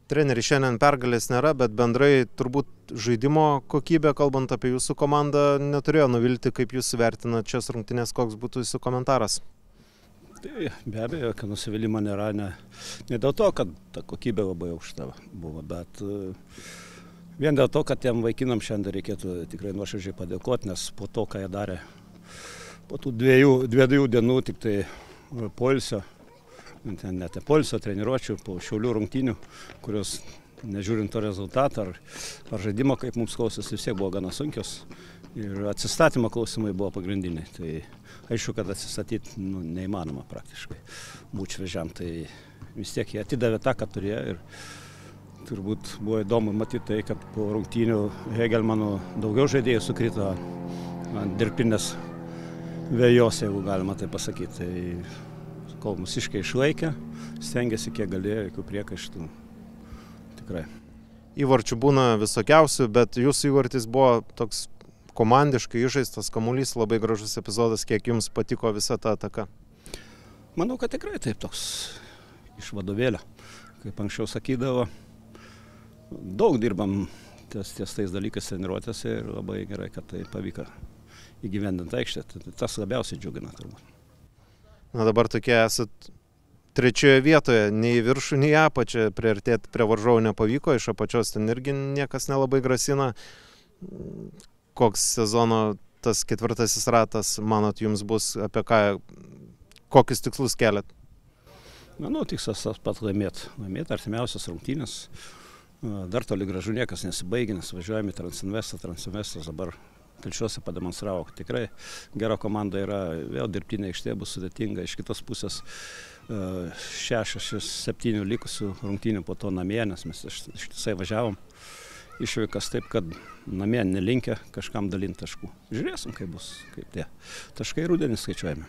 Treneri, šiandien pergalės nėra, bet bendrai turbūt žaidimo kokybė, kalbant apie jūsų komandą, neturėjo nuvilti, kaip jūs vertinat šias rungtynes, koks būtų jūsų komentaras? Tai be abejo, kad nusivylimo nėra, ne dėl to, kad ta kokybė labai aukšta buvo, bet vien dėl to, kad tiem vaikinam šiandien reikėtų tikrai nuoširdžiai padėkoti, nes po to, ką jie darė, po tų dviejų dienų tik tai poilsio, net poilsio treniruočių, po Šiaulių rungtynių, kurios, nežiūrint to rezultatą ar žaidimo, kaip mums klausėsi, vis tiek buvo gana sunkios. Ir atsistatymo klausimai buvo pagrindiniai. Tai aišku, kad atsistatyti neįmanoma praktiškai būti šviežiam. Tai vis tiek jie atidavė tą, ką turėjo. Ir turbūt buvo įdomu matyti tai, kad po rungtynių Hegelmanų daugiau žaidėjų sukrito ant dirbtinės vėjos, jeigu galima tai pasakyti. Tai kol mūsiškai išlaikė, stengiasi kiek galėjo, jokių priekaištų. Tikrai. Įvarčių būna visokiausių, bet jūsų įvartis buvo toks komandiškai įžaistas kamuolys, labai gražus epizodas. Kiek jums patiko visa ta ataka? Manau, kad tikrai taip, toks iš vadovėlio. Kaip anksčiau sakydavo, daug dirbam ties tais dalykais treniruotėse ir labai gerai, kad tai pavyko įgyvendinti aikštę. Tas labiausiai džiugina turbūt. Na dabar tokie esat trečioje vietoje, nei į viršų, nei į apačią, priartėti prie varžovų nepavyko, iš apačios ten irgi niekas nelabai grasina. Koks sezono tas ketvirtasis ratas, manot, jums bus, apie ką, kokius tikslus keliat? Manau, tikslas tas pats laimėti artimiausias rungtynės. Dar toli gražu niekas nesibaigė, nes važiuojame į Transinvestas dabar Telšiuose pademonstravo, kad tikrai gera komanda yra, vėl dirbtinė aikštė bus sudėtinga, iš kitos pusės 6-7 likusių rungtynių po to namie, nes mes ištisai važiavom išvykas taip, kad namie nelinkę kažkam dalinti taškų. Žiūrėsim, kaip bus, kaip tie taškai rudenį skaičiuojame.